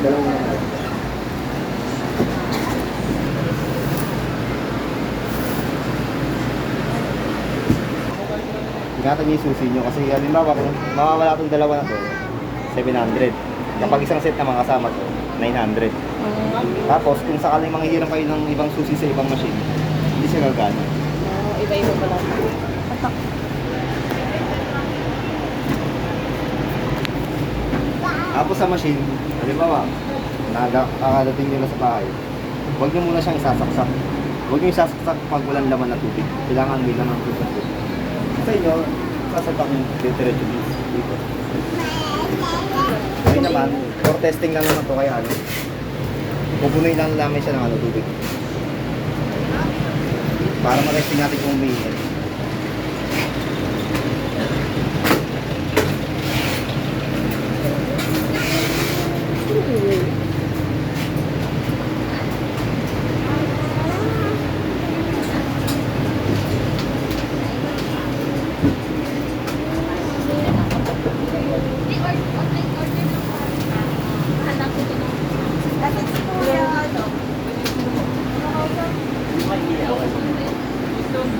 Dalawang ingatan niyo yung susi nyo kasi halimbawa kung mawawala itong dalawa na to 700. Kapag isang set naman kasama to 900. Tapos kung sakaling manghihiram kayo ng ibang susi sa ibang machine, hindi siya gagana. Iba-iba pala. Tapos sa machine, halimbawa nakakadating nyo na sa bahay, huwag nyo muna siyang isasaksak. Huwag nyo isasaksak pag walang laman na tubig. Kailangan may laman ng tubig. Sa inyo, sasabak yung diretso dito. Ngayon naman, for testing lang naman to kaya ano, pupunoy lang namin siya ng tubig. Para ma-testing natin kung umiinit.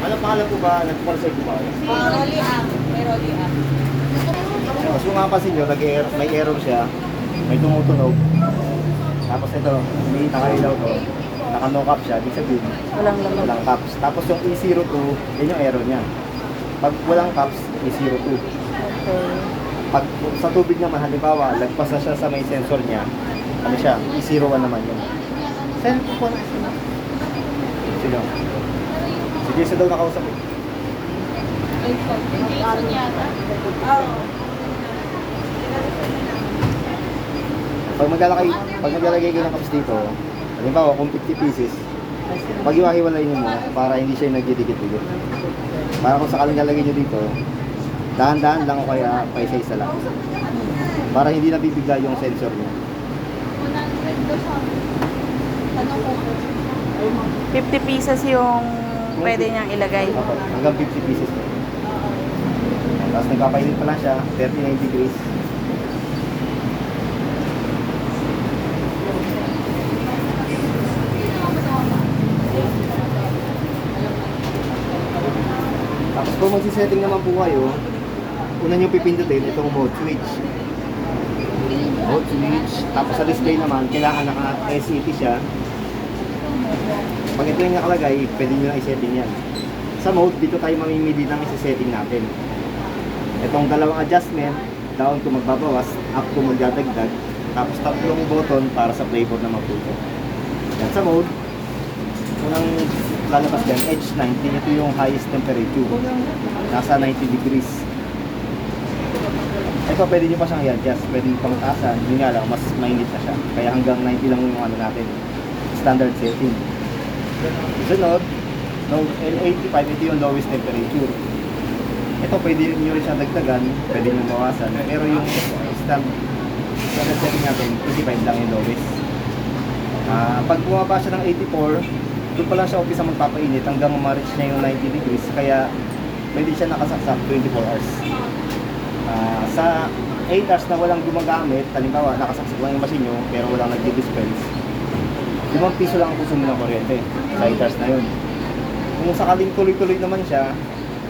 Ano pangalan po ba? Nagpaparsay po ba kayo? Rolly up. May rolly up. Tapos kung mapapansin nyo, may error siya, may tumutunog. Tapos ito, may nakailaw to, naka-no cap siya, di sabihin, walang caps. Tapos yung E02, yun yung error niya. Pag walang caps, E02. Okay. Pag sa tubig naman, halimbawa, lagpas na siya sa may sensor niya, ano siya, E01 naman yun. Send po po na sila. Sino? Si Jason daw nakausap eh. Jason yata. Oo. Pag maglalagay kayo ng cups dito, halimbawa kung 50 pieces, pag iwahiwalay nyo mo, para hindi siya nagdidikit-dikit. Para kung sakaling lalagay nyo dito, dahan-dahan lang o kaya paisa-isa lang. Para hindi nabibigla yung sensor nyo. 50 pieces yung pwede niyang ilagay. Okay, hanggang 50 pieces po. Tapos nagpapainit pa lang siya, 39 degrees. Tapos kung magsisetting naman po kayo, una nyo pipindutin itong mode switch. Mode switch. Tapos sa display naman, kailangan naka-SET siya. Pag ito yung nakalagay, pwede nyo na i-setting yan. Sa mode, dito tayo mamimili ng isi-setting natin. Itong dalawang adjustment, down kung magbabawas, up kung magdadagdag. Tapos tatlong button para sa playboard na magtuto. Yan sa mode, unang lalabas dyan, edge 90, ito yung highest temperature. Nasa 90 degrees. Ito pwede nyo pa siyang i-adjust, pwede nyo pang taasan, yun nga lang, mas mainit na siya. Kaya hanggang 90 lang yung ano natin, standard setting. Sunod, N85, ito yung lowest temperature. Ito pwede nyo rin siya dagdagan, pwede nyo bawasan, pero yung standard setting natin, 25 lang yung lowest. Pag bumaba siya ng 84, doon pa lang siya umpisa magpapainit hanggang ma-reach niya yung 90 degrees, kaya pwede siya nakasaksak 24 hours. Sa 8 hours na walang gumagamit, halimbawa nakasaksak lang yung machine nyo pero walang nagdi-dispense, 5 piso lang ang konsumo ng kuryente sa 8 hours na yun. Kung sakaling tuloy-tuloy naman siya,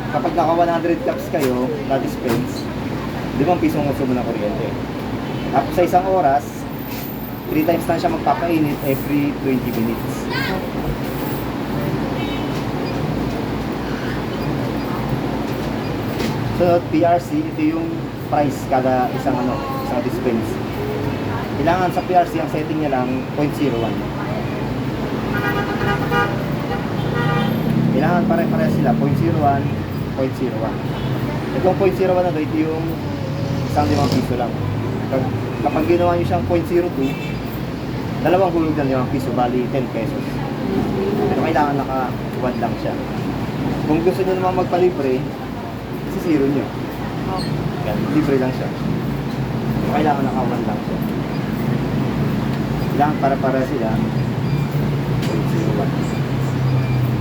kapag naka 100 cups kayo na dispense, 5 piso ang konsumo ng kuryente. Tapos sa isang oras, 3 times lang siya magpapainit every 20 minutes. So, PRC, ito yung price kada isang dispense. Kailangan sa PRC, ang setting niya lang 0.01. Kailangan pare-pare sila, 0.01, 0.01. Itong 0.01 na ito, ito yung isang 5 piso lang. Kapag ginawa nyo siyang 0.02, dalawang hulog na 5 piso, bali 10 pesos. Pero kailangan naka-1 lang siya. Kung gusto nyo naman magpalibre, zero nyo. Yan, libre lang siya. Kailangan naka-1 lang siya. Kailangan para sila 0.01.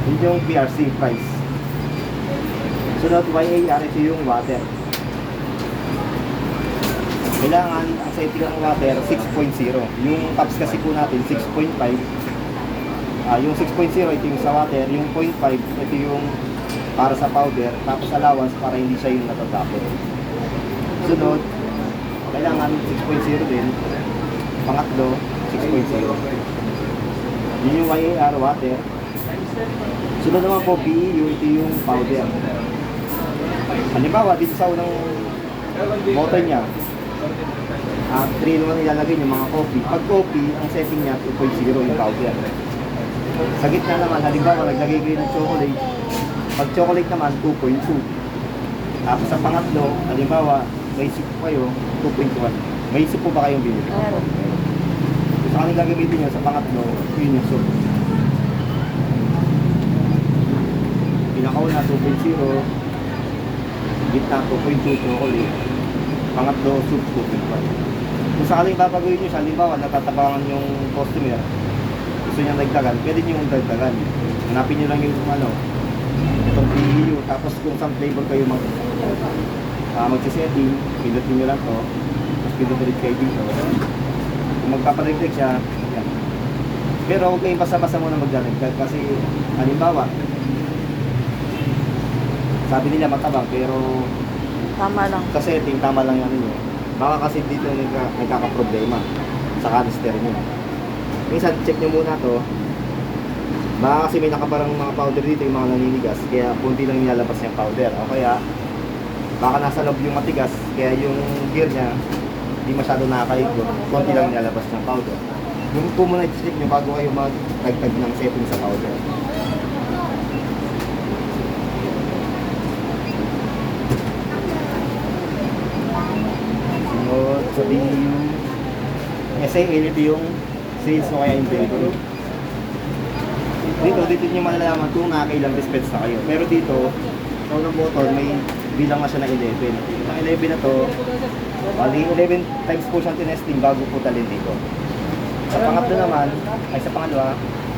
Yun yung PRC price. Sunod, YAR, ito yung water. kailangan ang setting ng water 6.0. Yung cups kasi po natin 6.5. Yung 6.0 ito yung sa water, yung 0.5 ito yung para sa powder, tapos allowance para hindi siya yung natatapon. Sunod, kailangan 6.0 din. Pangatlo, 6.0. Yun yung YAR water. Sunod naman po PEU, ito yung powder. Halimbawa, dito sa unang motor niya, 3-in-1 ilalagay yung mga coffee. Pag coffee, ang setting niya 2.0 yung powder. Sa gitna naman, halimbawa, naglagay kayo ng chocolate. Pag chocolate naman, 2.2. Tapos sa pangatlo, halimbawa, may soup kayo, 2.1. May soup po ba kayong binili? Meron. Kung saan yung gagamitin nyo sa pangatlo, yun yung soup. Pinakauna, 2.0. Gitna, 2.2 chocolate. Pangatlo, soup, 2.1. Kung sakaling babaguhin nyo siya, halimbawa, natatabangan yung customer, gusto niya dagdagan, pwede nyo yung dagdagan. Hanapin nyo lang yung itong PEU, tapos kung saan flavor kayo magsisetting, pinutin nyo lang to, tapos pinutin kayo dito. Kung magpapadagdag siya, yan. Pero huwag kayong basta-basta muna magdadagdag kasi halimbawa, sabi nila matabang pero Tama lang. sa setting tama lang yan nyo. Baka kasi dito nagkakaproblema sa canister nyo. Minsan check nyo muna to. Baka kasi may nakaparang mga powder dito yung mga naninigas, kaya kunti lang nilalabas yung powder. O kaya baka nasa loob yung matigas, kaya yung gear niya hindi masyado nakakaikot, kunti lang nilalabas ng powder. Yung po muna i-check nyo bago kayo magtagtag ng setting sa powder. Sunod, sabihin yung SAL, ito yung sales mo kaya inventory. Dito nyo malalaman kung nakakailang dispense na kayo. Pero dito, sa unang motor, may bilang na siya na 11. Ang 11 na to, bali 11 times po siyang tinesting bago po talin dito. Sa pangatlo naman, ay sa pangalawa,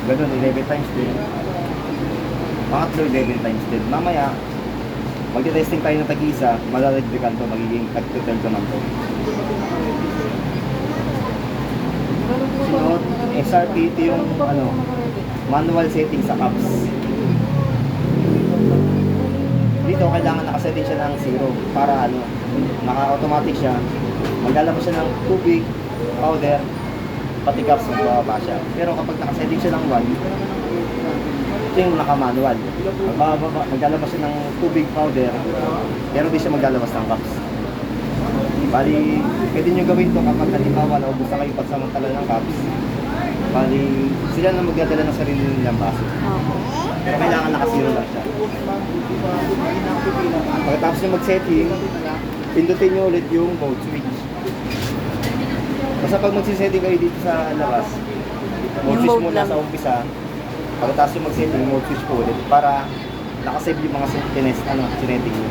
ganun, 11 times din. Pangatlo, 11 times din. Mamaya, magti-testing tayo ng tag-isa, malalagdagan to, magiging tag-12 naman to. Sunod, SRP, ito yung manual setting sa cups. Dito kailangan nakasetting siya ng 0 para naka-automatic siya. Maglalabas siya ng tubig, powder, pati cups magbababa siya. Pero kapag nakasetting siya ng 1, ito yung naka-manual. Maglalabas siya ng tubig, powder, pero di siya maglalabas ng cups. Bali, pwede nyo gawin to kapag halimbawa naubos na kayo pagsamantala ng cups. Bali, sila na magdadala ng sarili nilang baso. Pero kailangan nakasiro lang siya. Pagkatapos nyo mag-setting, pindutin nyo ulit yung mode switch. Basta pag magsisetting kayo dito sa labas, mode switch muna sa umpisa. Pagkatapos nyo mag-setting, mode switch po ulit para nakasave yung mga sinetting nyo.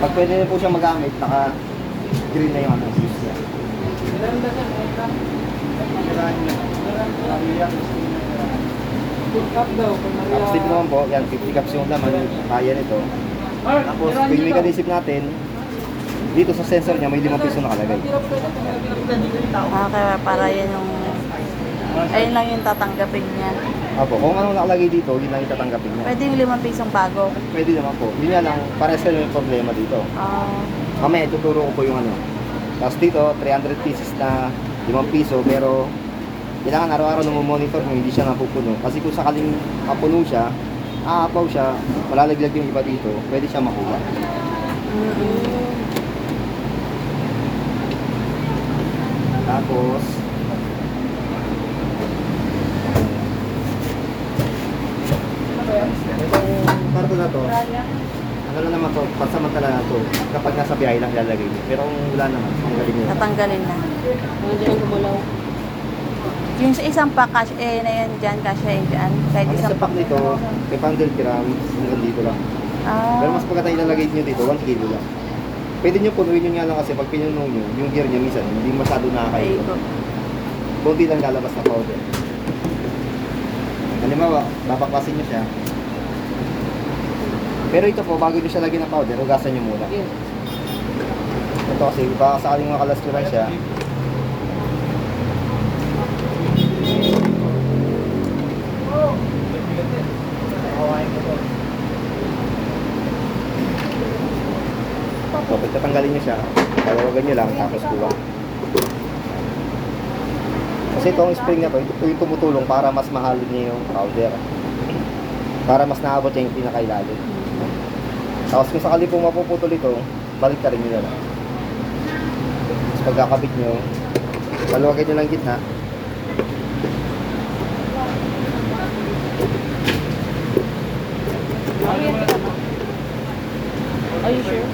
Pag pwede na po siya magamit, naka-green na yung switch niya. Tapos dito naman po, yan, 50 cups yung laman, kaya nito. Tapos, yung mechanism natin, dito sa sensor niya, may 5 piso nakalagay. Kaya para yan yung... Ayun lang yung tatanggapin niya. Opo, kung anong nakalagay dito, yun lang yung tatanggapin niya. Pwede yung 5 pisong bago. Pwede naman po. Yun nga lang, parehas kayo yung problema dito. Mamaya, tuturo ko po yung Tapos dito, 300 pieces na 5 piso, pero kailangan araw-araw na monitor kung hindi siya napupuno. Kasi kung sakaling mapuno siya, aapaw siya, malalaglag yung iba dito, pwede siya makuha. Tapos, itong karto na to, ano na naman to, pansamantala na to, kapag nasa biyahe lang ilalagay niyo. Pero kung wala naman, tanggalin niyo. Tatanggalin na. Yung sa isang pack, cash na yan dyan, cash dyan. Kahit Ang isang isa pack nito, 500 grams, hanggang dito lang. Pero mas pagkata ilalagay niyo dito, 1 kilo lang. Pwede niyo punuin yun nga lang kasi pag pinuno niyo, yung gear niya minsan, hindi masyado nakakaikot. Kunti lang lalabas na powder. Halimbawa, babaklasin niyo siya. Pero ito po, bago niyo siya lagyan ng powder, hugasan niyo muna. Ito kasi, baka sakaling makalasturan siya. So, pagtatanggalin nyo siya, tatawagan nyo lang, tapos kuha. Kasi itong spring na to, ito yung tumutulong para mas mahalo niya yung powder. Para mas naabot niya yung pinakailalim. Tapos kung sakali pong mapuputol ito, balik ka rin nyo na lang. Tapos pagkakabit nyo, paluwagin nyo lang gitna. Are you sure?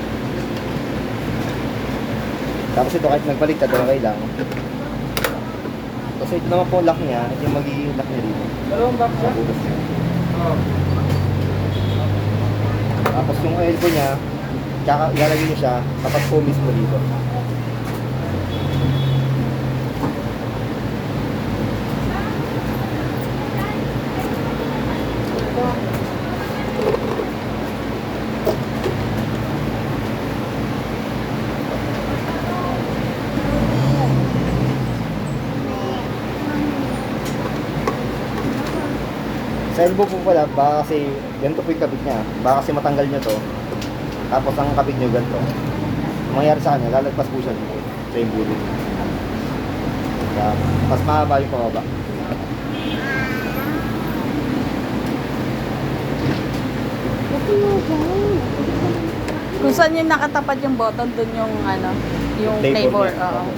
Tapos ito kahit nagbaliktad, okay lang. Kasi ito naman po lock niya, ito yung magiging lock niya dito. Dalawang box Sa butas niya. Tapos yung elbow niya, tsaka ilalagay niyo siya, tapat po mismo dito. Sa elbow po pala, baka kasi ganito po yung kabit niya. Baka kasi matanggal niyo to. Tapos ang kabit niyo ganito. Ang mangyari sa kanya, lalagpas po siya dito sa yung bulo. Kaya, mas mahaba yung pababa. Kung saan yung nakatapat yung button, dun yung ano, yung flavor. niya. Oo.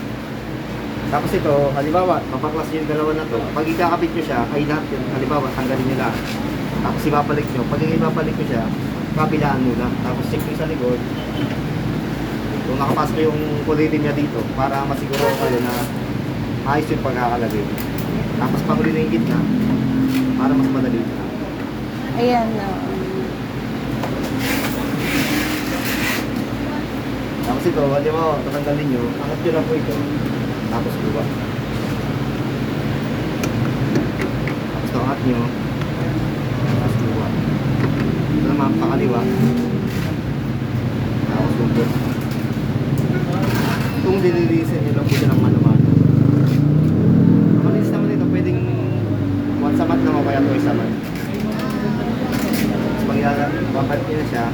Tapos ito, halimbawa, mapaklas yung dalawa na to. Pag ikakabit nyo siya, ay lahat yun. Halimbawa, tanggalin nyo lahat. Tapos ibabalik nyo. Pag ibabalik nyo siya, kabilaan muna. Tapos check nyo sa likod. Kung nakapasok yung kulitin niya dito, para masiguro kayo na ayos yung pagkakalagay. Tapos panguli na yung gitna, para mas madali na. Ayan, oo. Tapos ito, halimbawa, tatanggalin nyo, angat nyo lang po ito. Tapos buwa. Tapos angat nyo. Tapos buwa. Ito naman pakaliwa. Tapos bumbot. Itong dililisin nyo lang po siya ng mano-mano. Ang malinis naman ito, pwedeng once a month naman kaya twice a month. Tapos pag papat nyo na siya,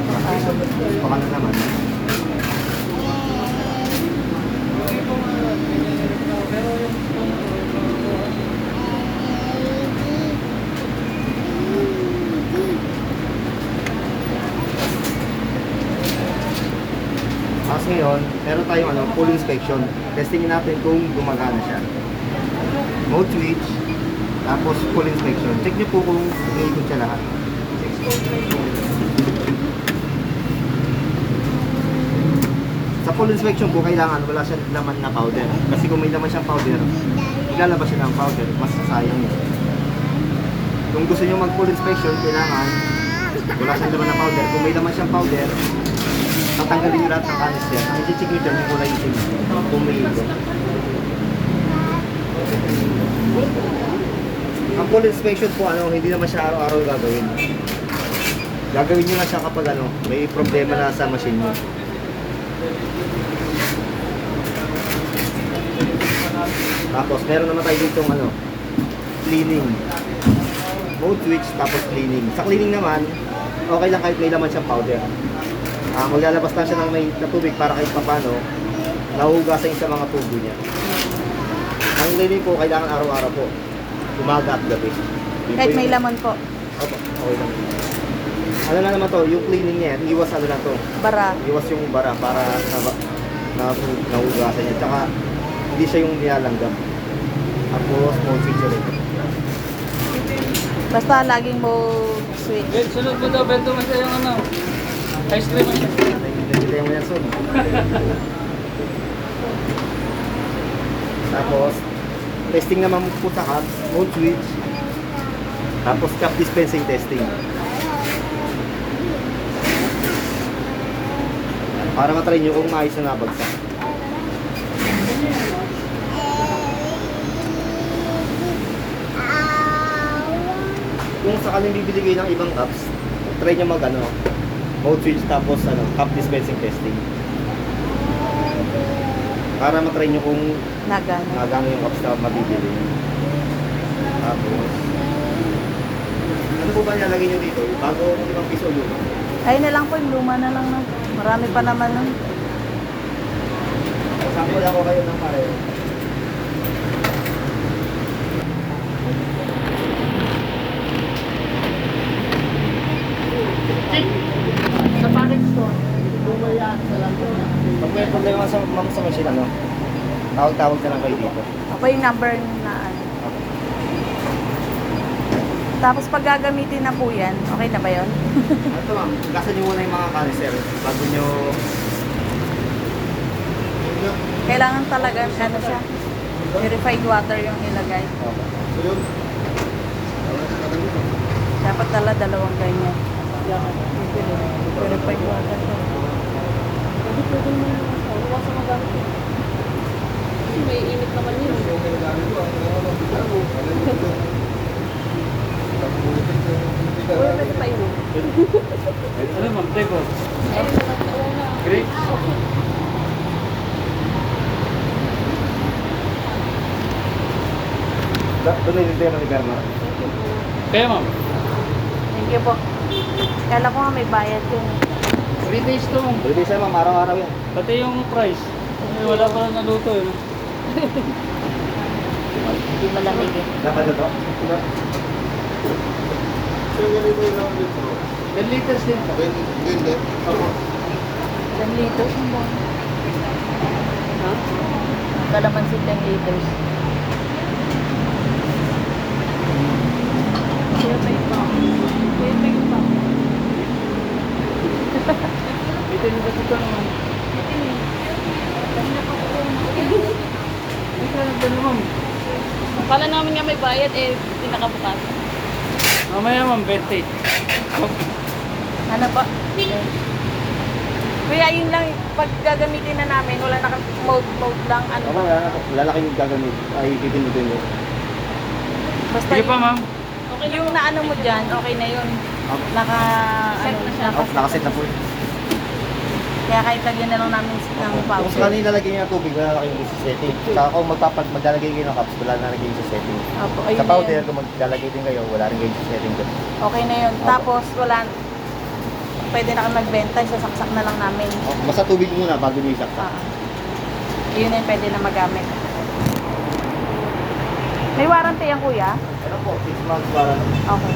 tapos pakala naman. Tapos ngayon, meron tayong full inspection. Testingin natin kung gumagana siya. Mode switch, tapos full inspection. Check nyo po kung umiikot siya lahat. Sa full inspection po, kailangan wala siyang laman na powder. Kasi kung may laman siyang powder, ilalabas siya ng powder, mas sasayang yun. Kung gusto nyo mag full inspection, kailangan wala siyang laman na powder. Kung may laman siyang powder, tatanggalin nyo lahat ng canister. Ang i-check nyo dyan yung kulay itim. Kung may ito. Ang full inspection po, hindi naman siya araw-araw gagawin. Gagawin nyo lang siya kapag may problema na sa machine nyo. Tapos meron naman tayo dito cleaning. Mode switch tapos cleaning. Sa cleaning naman, okay lang kahit may laman siyang powder. Maglalabas lang siya ng may tubig para kahit papano nahuhugasan yung sa mga tubo niya. Ang cleaning po kailangan araw-araw po. Umaga at gabi. Kahit may laman po. Opo, okay lang. Ano na naman to, yung cleaning niya, iwas na to. Bara. Iwas yung bara para nahuhugasan niya. Tsaka hindi siya yung nilalanggam. Tapos mode switch ulit. Basta laging mo switch. Wait, sunod mo daw, bento mo sa yung ice cream mo siya. Hindi mo yan soon. Tapos, testing naman po sa cups, mode switch. Tapos cup dispensing testing. Para matry nyo kung maayos na nabagsak. Kung sakaling bibili kayo ng ibang cups, try nyo mode switch tapos cup dispensing testing. Para matry nyo kung Nagano. magano yung cups na mabibili. Tapos, ano po ba nilalagay nyo dito? Bago 5 piso luma. Ay na lang po, yung luma na lang na. Marami pa naman nun. Sample ako kayo ng pareho. Sa package store. Pag may problema sa ma'am sa machine, ano? Tawag-tawag na lang kayo dito. Ako yung number na ano. Tapos pag gagamitin na po yan, okay na ba yun? Ito ma'am, gasan nyo muna yung mga canister bago nyo... Kailangan talaga, ano siya, purified water yung ilagay. Dapat dalawang ganyan. Purified water. May init naman yun. Uy, pwede pa yun. Ano ma'am? Teko. Ayun na lang, wala na. Great. Doon na dito yung manigarma. Kaya ma'am. Thank you po. Kala ko nga may bayad yun. 3 days to ma'am. Pwede siya ma'am, araw-araw yan. Pati yung price. Wala pa lang naluto eh. Hindi malamig eh. Dapat ito? 10 liters din po. Opo. 10 liters ang buwan. Ha? Kalamansi 10 liters. Kaya pa yung pump. Kaya pa yung pump. Ito yung dito naman. Ay, sarap ba naman? Kala namin nga may bayad eh, pinakabukas. Mamaya ma'am, birthday. Ano pa? Kuya, yun lang, pag gagamitin na namin, wala na mode lang, ano Ako, ba? wala na kayong gagamit. Ay, pipindutin mo. Basta Sige pa ma'am. okay, yung naano mo dyan, okay na yun. Naka, Set na siya. Nakaset na po. Kaya kahit lagyan na lang namin ng Kung powder. saan nilalagay niyo ng tubig, wala na kayong isa-setting. Saka kung maglalagay kayo ng cups, wala na rin kayo isa-setting. Opo, ayun Sa na powder, yun. kung maglalagay din kayo, wala rin kayo isa-setting doon. Okay na yun. Opo. Tapos, wala, pwede na kang magbenta, sasaksak na lang namin. Basta tubig muna bago niyo isaksak. Yun na yung pwede na magamit. May warranty yan, kuya? Ano po, 6 months para Okay.